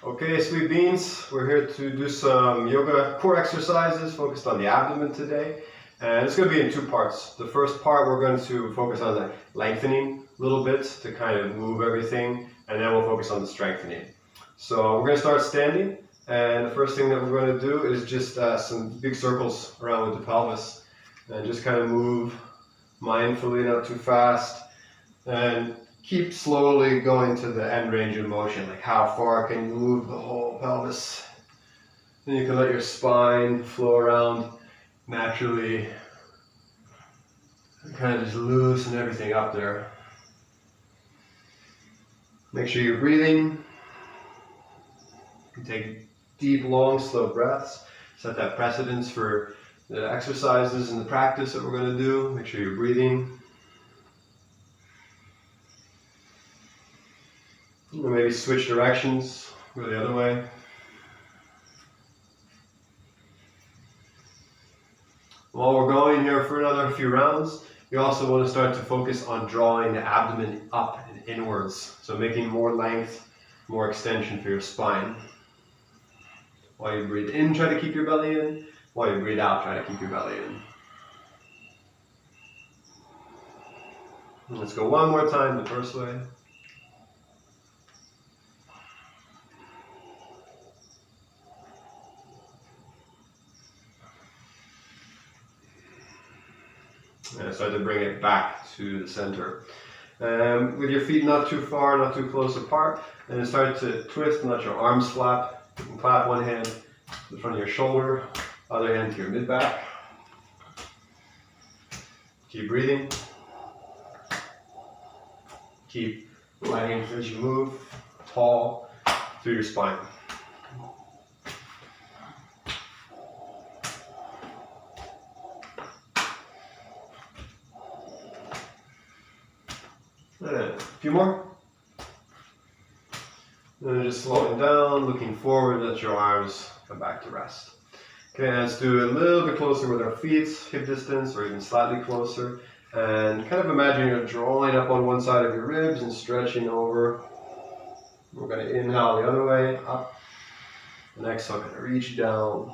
Okay, sweet beans, we're here to do some yoga core exercises focused on the abdomen today. And it's going to be in two parts. The first part we're going to focus on the lengthening a little bit to kind of move everything, and then we'll focus on the strengthening. So we're going to start standing, and the first thing that we're going to do is just some big circles around with the pelvis. And just kind of move mindfully, not too fast, and keep slowly going to the end range of motion, like how far can you move the whole pelvis. Then you can let your spine flow around naturally, and kind of just loosen everything up there. Make sure you're breathing. You take deep, long, slow breaths. Set that precedence for the exercises and the practice that we're going to do. Make sure you're breathing. Or maybe switch directions, go the other way. While we're going here for another few rounds, you also want to start to focus on drawing the abdomen up and inwards. So making more length, more extension for your spine. While you breathe in, try to keep your belly in. While you breathe out, try to keep your belly in. And let's go one more time the first way. And start to bring it back to the center. With your feet not too far, not too close apart, and then start to twist and let your arms flap. You can clap one hand to the front of your shoulder, other hand to your mid-back. Keep breathing. Keep length as you move, tall through your spine. And a few more. And then just slowing down, looking forward, let your arms come back to rest. Okay, let's do a little bit closer with our feet, hip distance, or even slightly closer. And kind of imagine you're drawing up on one side of your ribs and stretching over. We're going to inhale the other way, up. And exhale, going to reach down.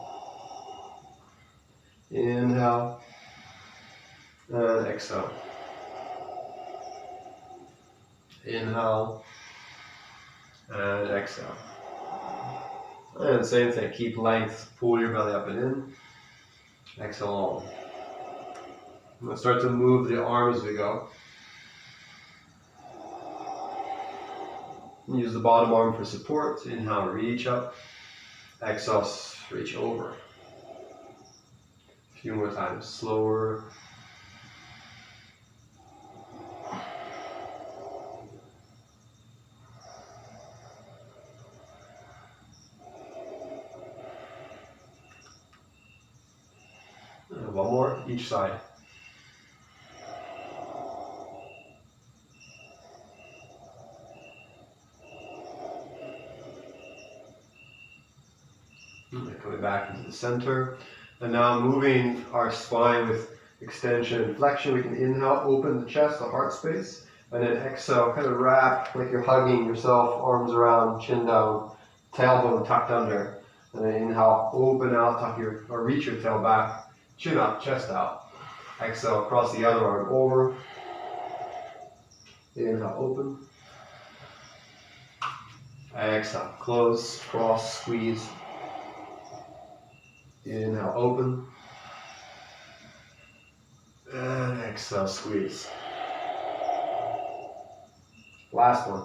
Inhale. And exhale. Inhale and exhale. And same thing, keep length, pull your belly up and in. Exhale. Let's start to move the arm as we go. Use the bottom arm for support. Inhale, reach up. Exhale, reach over. A few more times, slower. One more, each side. And coming back into the center. And now moving our spine with extension and flexion. We can inhale, open the chest, the heart space. And then exhale, kind of wrap like you're hugging yourself, arms around, chin down, tailbone tucked under. And then inhale, open out, tuck your, or reach your tail back. Chin up, chest out. Exhale, cross the other arm over. Inhale, open. Exhale, close, cross, squeeze. Inhale, open. And exhale, squeeze. Last one.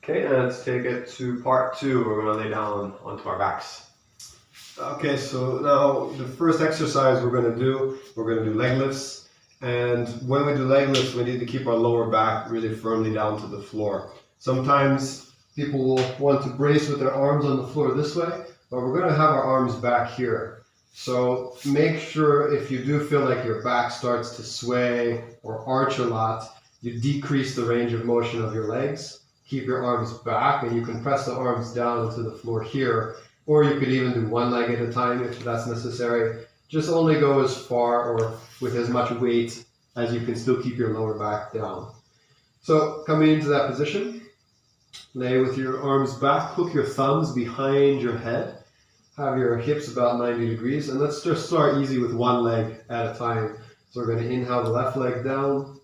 Okay, and let's take it to part two. We're going to lay down onto our backs. Okay, so now the first exercise we're going to do leg lifts. And when we do leg lifts, we need to keep our lower back really firmly down to the floor. Sometimes people will want to brace with their arms on the floor this way, but we're going to have our arms back here. So make sure if you do feel like your back starts to sway or arch a lot, you decrease the range of motion of your legs. Keep your arms back, and you can press the arms down into the floor here, or you could even do one leg at a time if that's necessary. Just only go as far or with as much weight as you can still keep your lower back down. So coming into that position, lay with your arms back, hook your thumbs behind your head, have your hips about 90 degrees, and let's just start easy with one leg at a time. So we're going to inhale the left leg down,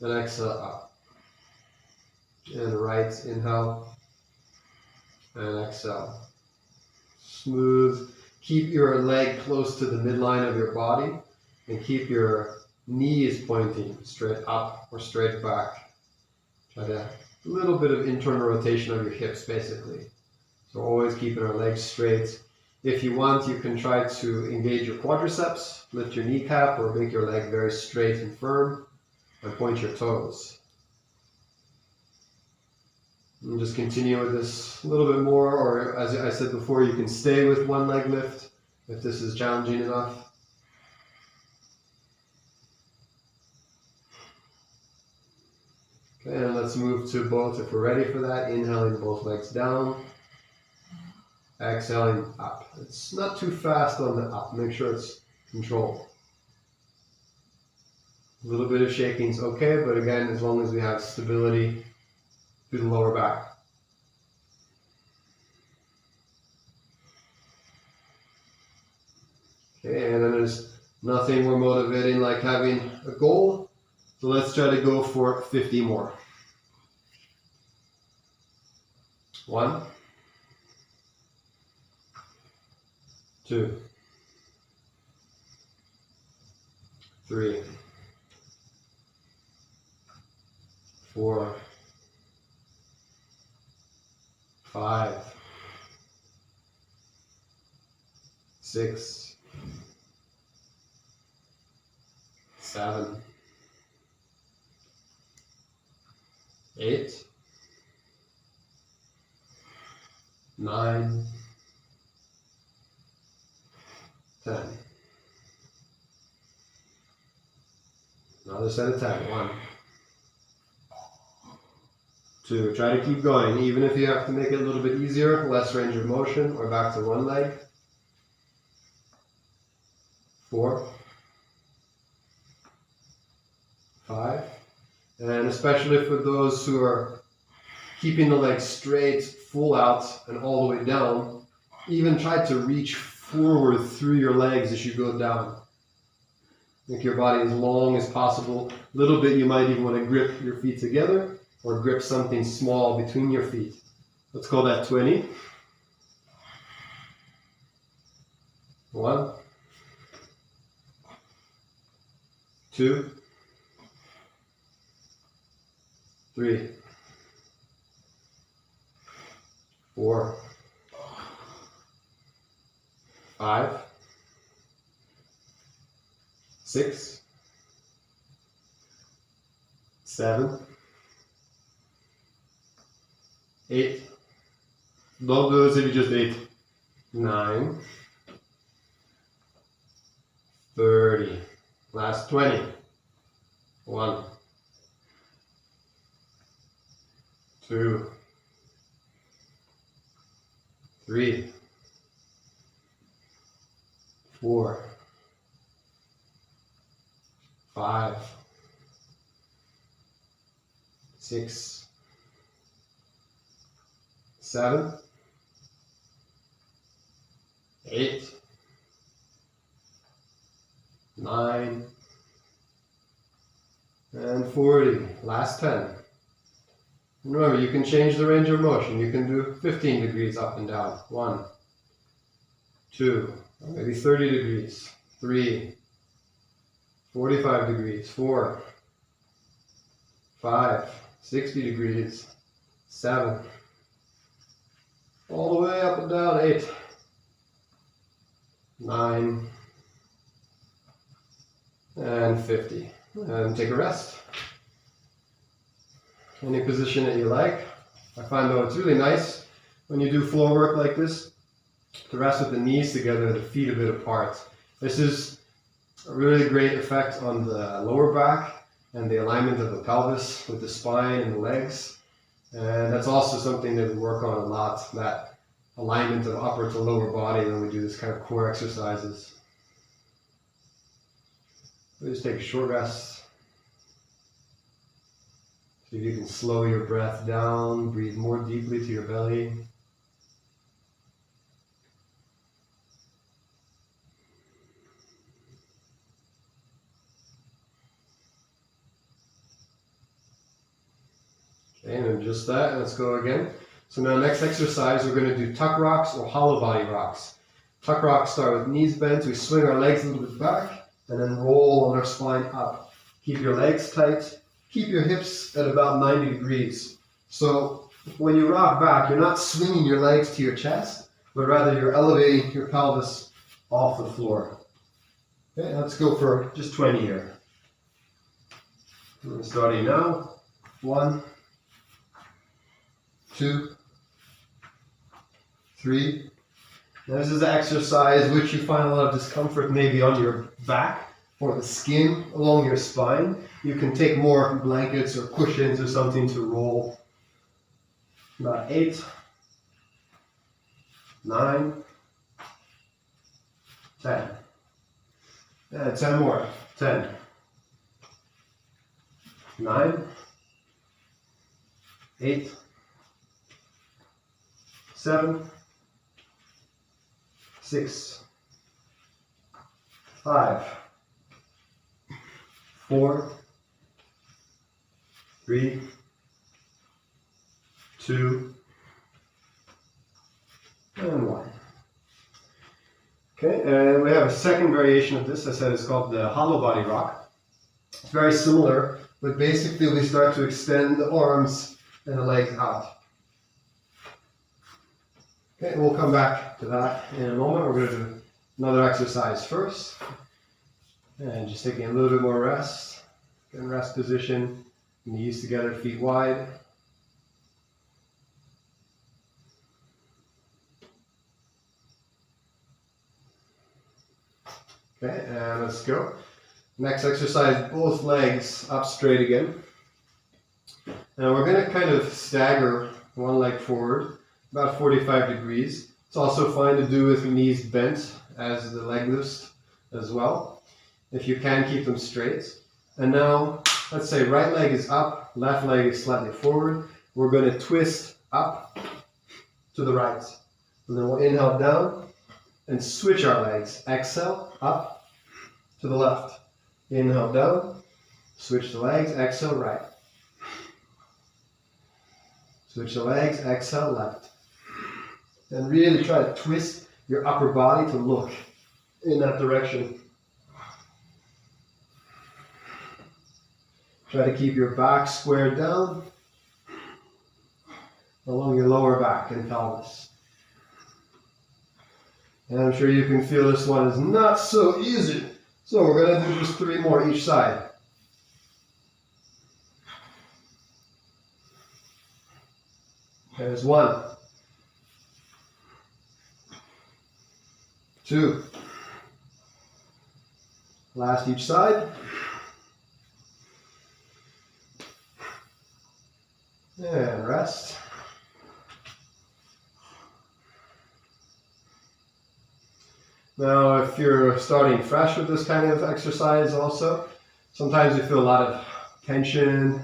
and exhale up. And right, inhale, and exhale. Smooth. Keep your leg close to the midline of your body, and keep your knees pointing straight up or straight back. Try to, a little bit of internal rotation of your hips basically. So always keeping our legs straight. If you want, you can try to engage your quadriceps, lift your kneecap, or make your leg very straight and firm, and point your toes. And just continue with this a little bit more, or as I said before, you can stay with one leg lift if this is challenging enough. Okay, and let's move to both if we're ready for that. Inhaling both legs down. Exhaling up. It's not too fast on the up. Make sure it's controlled. A little bit of shaking is okay, but again, as long as we have stability through the lower back. Okay, and then there's nothing more motivating like having a goal. So let's try to go for 50 more. 1, 2, 3, 4, 5, 6, 7, 8, 9, 10. Another set of 10. 1, 2. Try to keep going, even if you have to make it a little bit easier, less range of motion, or back to one leg. 4, 5, and especially for those who are keeping the legs straight, full out, and all the way down, even try to reach forward through your legs as you go down. Make your body as long as possible. A little bit, you might even want to grip your feet together, or grip something small between your feet. Let's call that 20. 1, 2, 3, 4, 5, 6, 7, 8. Don't do this if you just ate. 9, 30. Last 20. 1, 2, 3, 4, 5, 6, 7, 8, 9, and 40. Last 10. Remember, you can change the range of motion. You can do 15 degrees up and down. 1, 2, maybe 30 degrees. 3, 45 degrees. 4, 5, 60 degrees. 7, all the way up and down. 8, 9, and 50. And take a rest. Any position that you like. I find though it's really nice when you do floor work like this to rest with the knees together and the feet a bit apart. This is a really great effect on the lower back and the alignment of the pelvis with the spine and the legs. And that's also something that we work on a lot, that alignment of upper to lower body when we do this kind of core exercises. Just take a short rest. See if you can slow your breath down, breathe more deeply to your belly. Okay, and just that, let's go again. So now next exercise, we're going to do tuck rocks or hollow body rocks. Tuck rocks start with knees bent, we swing our legs a little bit back, and then roll on our spine up. Keep your legs tight, keep your hips at about 90 degrees. So when you rock back, you're not swinging your legs to your chest, but rather you're elevating your pelvis off the floor. Okay, let's go for just 20 here. We're starting now. 1, 2, 3. Now this is an exercise which you find a lot of discomfort maybe on your back or the skin along your spine. You can take more blankets or cushions or something to roll. About 8, 9, 10. And 10 more. 10, 9, 8, 7, 6, 5, 4, 3, 2, and 1. Okay, and we have a second variation of this. I said it's called the hollow body rock. It's very similar, but basically we start to extend the arms and the legs out. Okay, we'll come back to that in a moment. We're going to do another exercise first. And just taking a little bit more rest. Get in rest position, knees together, feet wide. Okay, and let's go. Next exercise, both legs up straight again. Now we're going to kind of stagger one leg forward, about 45 degrees. It's also fine to do with knees bent as the leg lifts as well, if you can keep them straight. And now, let's say right leg is up, left leg is slightly forward. We're going to twist up to the right. And then we'll inhale down and switch our legs. Exhale, up to the left. Inhale down, switch the legs, exhale right. Switch the legs, exhale left. And really try to twist your upper body to look in that direction. Try to keep your back squared down along your lower back and pelvis. And I'm sure you can feel this one is not so easy. So we're going to do just 3 more each side. There's 1, 2, last each side, and rest. Now if you're starting fresh with this kind of exercise also, sometimes you feel a lot of tension,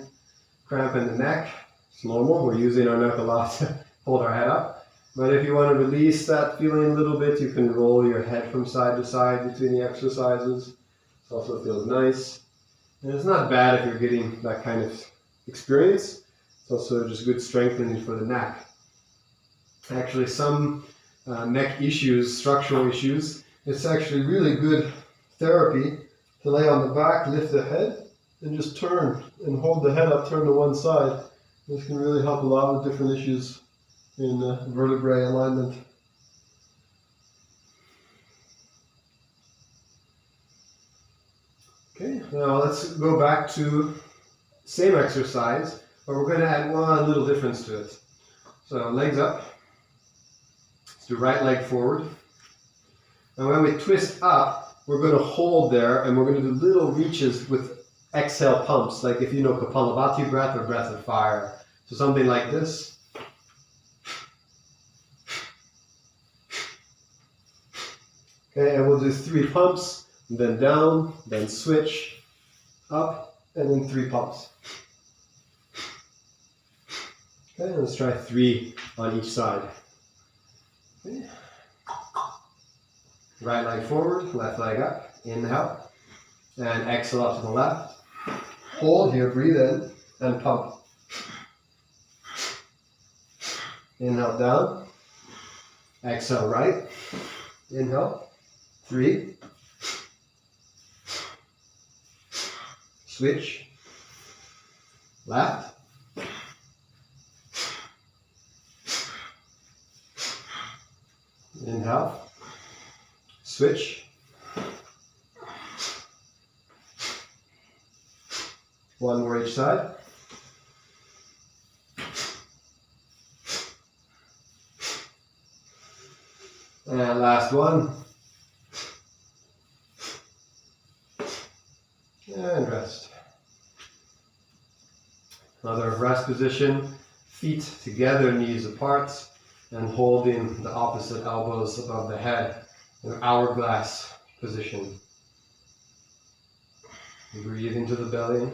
cramp in the neck. It's normal, we're using our neck a lot to hold our head up. But if you want to release that feeling a little bit, you can roll your head from side to side between the exercises. It also feels nice. And it's not bad if you're getting that kind of experience. It's also just good strengthening for the neck. Actually, some neck issues, structural issues, it's actually really good therapy to lay on the back, lift the head, and just turn and hold the head up, turn to one side. This can really help a lot with different issues in vertebrae alignment. Okay, now let's go back to same exercise, but we're going to add one little difference to it. So legs up. Let's do right leg forward. And when we twist up, we're going to hold there and we're going to do little reaches with exhale pumps, like if you know Kapalabhati breath or breath of fire. So something like this. Okay, and we'll do 3 pumps. then down, then switch, up, and then 3 pumps. Okay, let's try 3 on each side. Okay. Right leg forward, left leg up, inhale, and exhale up to the left. Hold here, breathe in, and pump. Inhale down, exhale right, inhale, 3, switch, left, inhale, switch, one more each side, and last one, and rest. Another rest position, feet together, knees apart, and holding the opposite elbows above the head in an hourglass position. Breathe into the belly.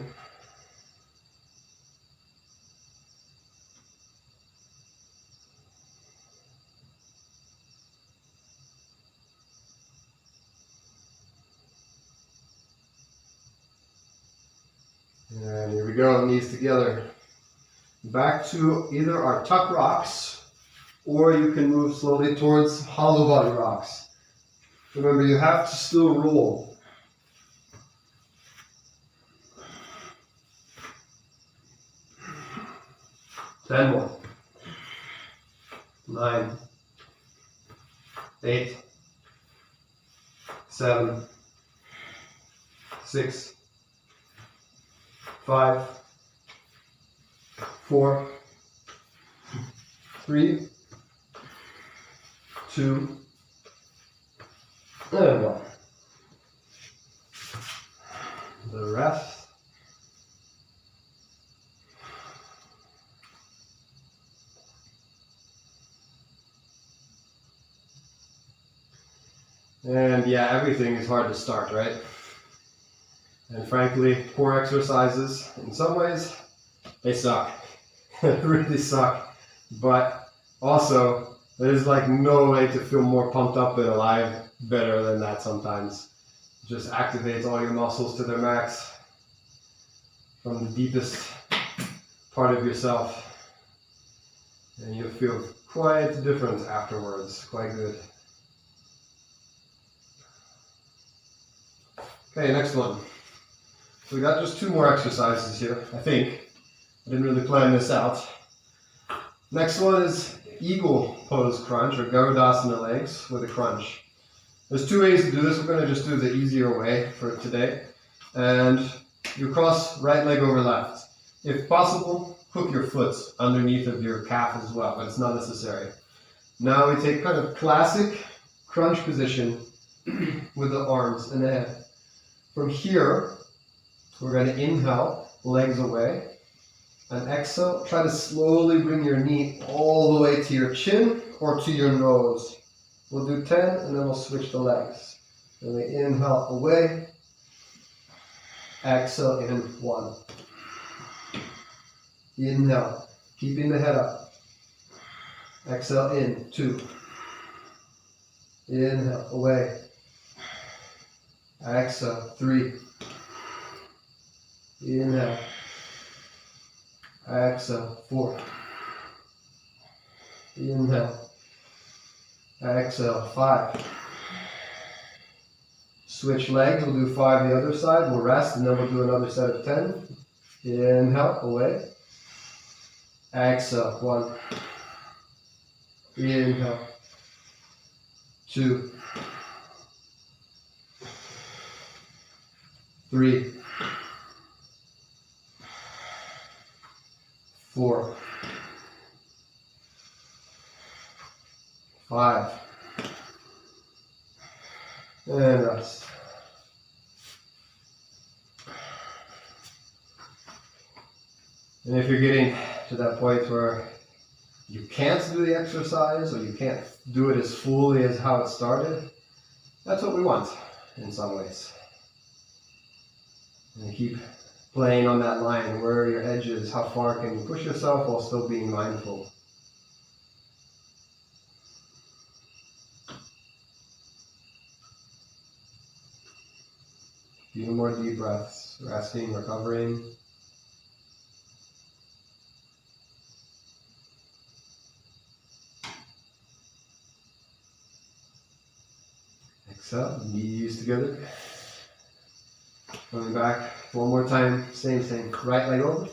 And here we go, knees together. Back to either our tuck rocks, or you can move slowly towards hollow body rocks. Remember, you have to still roll. Ten more. 9, 8, 7, 6, 5, 4, 3, 2, and 1. The rest. And yeah, everything is hard to start, right? And frankly, core exercises, in some ways, they suck. They really suck. But also, there's like no way to feel more pumped up and alive better than that sometimes. It just activates all your muscles to their max from the deepest part of yourself. And you'll feel quite different afterwards, quite good. Okay, next one. So we got just 2 more exercises here, I think. I didn't really plan this out. Next one is eagle pose crunch, or Garudasana legs with a crunch. There's 2 ways to do this. We're going to just do the easier way for today. And you cross right leg over left. If possible, hook your foot underneath of your calf as well, but it's not necessary. Now we take kind of classic crunch position with the arms and the head. From here, we're going to inhale, legs away, and exhale. Try to slowly bring your knee all the way to your chin or to your nose. We'll do 10, and then we'll switch the legs. And we inhale away, exhale in 1. Inhale, keeping the head up. Exhale in 2. Inhale away. Exhale 3. Inhale. Exhale 4. Inhale. Exhale 5. Switch legs. We'll do 5 the other side. We'll rest, and then we'll do another set of 10. Inhale away. Exhale 1. Inhale 2. 3, 4, 5, and rest. And if you're getting to that point where you can't do the exercise, or you can't do it as fully as how it started, that's what we want. in some ways. And keep playing on that line. Where are your edges? How far can you push yourself while still being mindful? A few more deep breaths, resting, recovering. Exhale, knees together. Coming back one more time, same thing. Right leg over,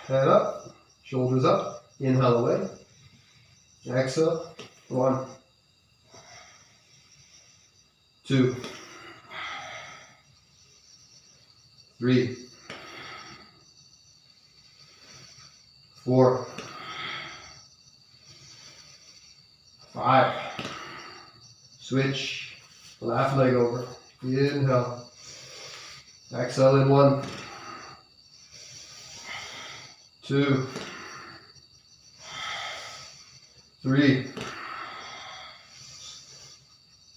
head up, shoulders up, inhale away. Exhale, 1, 2, 3, 4, 5. Switch, left leg over. Inhale. Exhale in 1, 2, 3,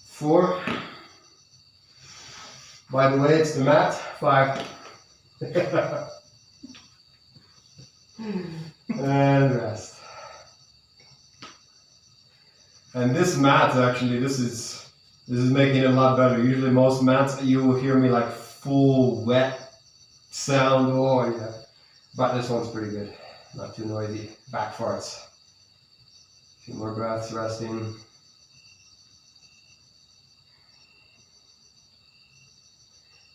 4. By the way, it's the mat. 5. And rest. And this mat actually, this is making it a lot better. Usually most mats you will hear me like full wet sound. Oh yeah. But this one's pretty good. Not too noisy. Back farts. A few more breaths, resting.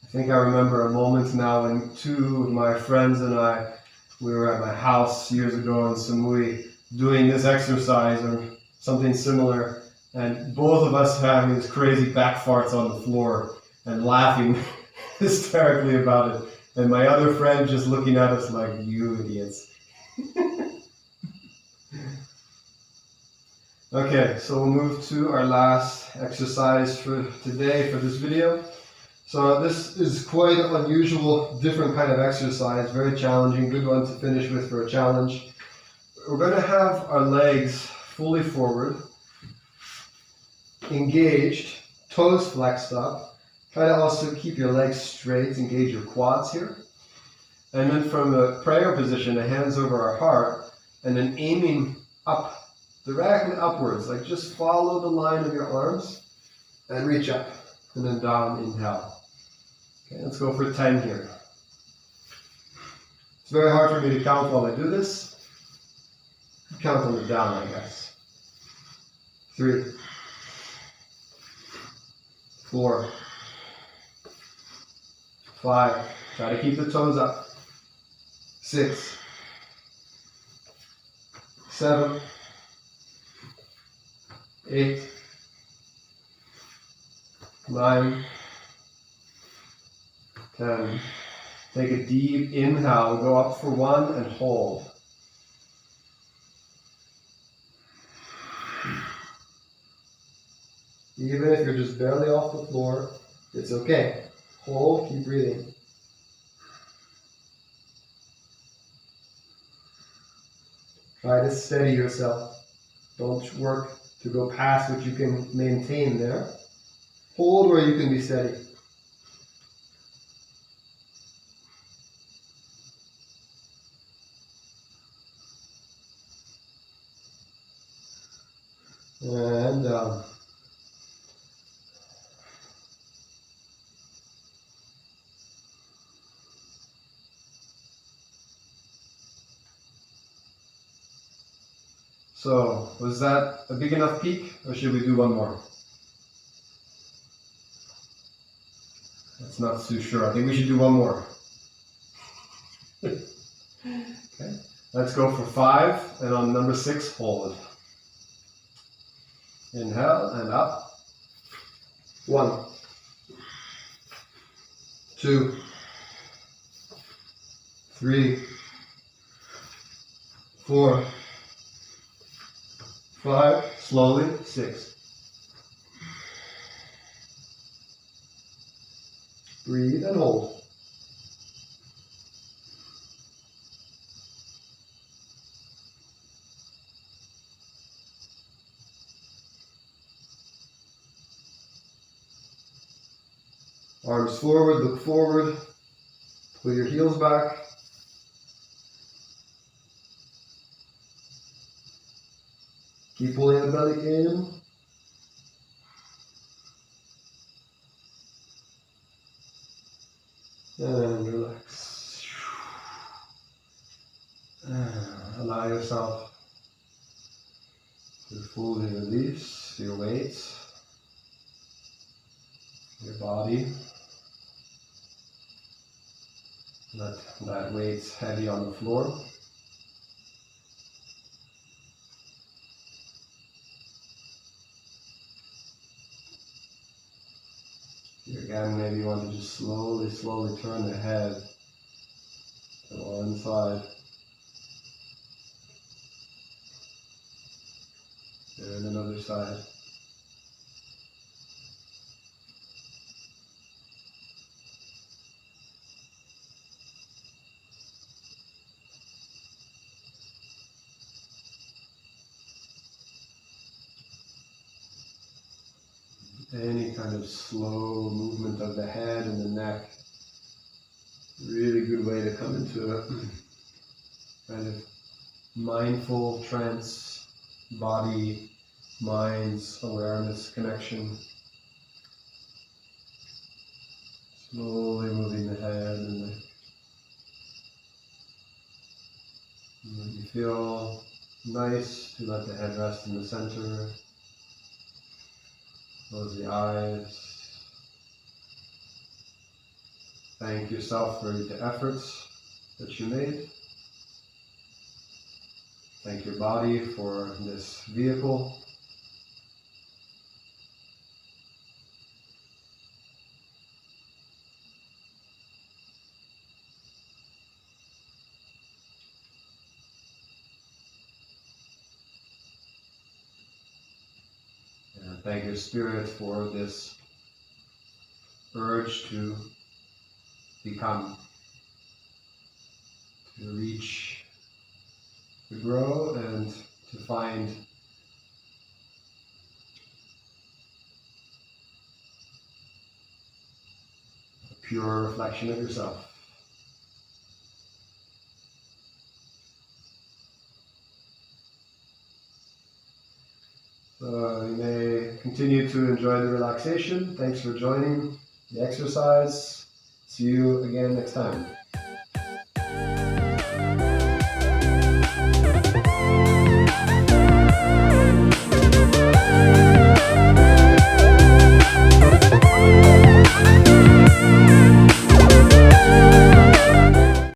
I think I remember a moment now when 2 of my friends and I, we were at my house years ago in Samui doing this exercise or something similar, and both of us having these crazy back farts on the floor and laughing hysterically about it, and my other friend just looking at us like, you idiots. Okay, so we'll move to our last exercise for today, for this video. So this is quite an unusual, different kind of exercise, very challenging, good one to finish with for a challenge. We're going to have our legs fully forward, engaged, toes flexed up. Try to also keep your legs straight, engage your quads here. And then from a prayer position, the hands over our heart, and then aiming up, directly upwards, like just follow the line of your arms and reach up, and then down, inhale. Okay, let's go for 10 here. It's very hard for me to count while I do this. Count on the down, I guess. 3, 4, 5. Try to keep the toes up. 6, 7, 8, 9, 10. Take a deep inhale, go up for 1 and hold. Even if you're just barely off the floor, it's okay. Hold, keep breathing. Try to steady yourself. Don't work to go past what you can maintain there. Hold where you can be steady. And down. So, was that a big enough peak, or should we do one more? That's not too sure. I think we should do one more. Okay, let's go for 5, and on number 6, hold. Inhale and up. 1, 2, 3, 4, 5, slowly, 6. Breathe and hold. Arms forward, look forward. Pull your heels back. Keep pulling the belly in. And relax. And allow yourself to fully release your weight, your body. Let that weight heavy on the floor. Here again, maybe you want to just slowly turn the head to one side and another side. Any kind of slow movement of the head and the neck, really good way to come into a kind of mindful trance, body, mind's awareness connection. Slowly moving the head and the neck. And you feel nice to let the head rest in the center. Close the eyes. Thank yourself for the efforts that you made. Thank your body for this vehicle. And thank your spirit for this urge to become, to reach, to grow, and to find a pure reflection of yourself. So you may continue to enjoy the relaxation. Thanks for joining the exercise. See you again next time.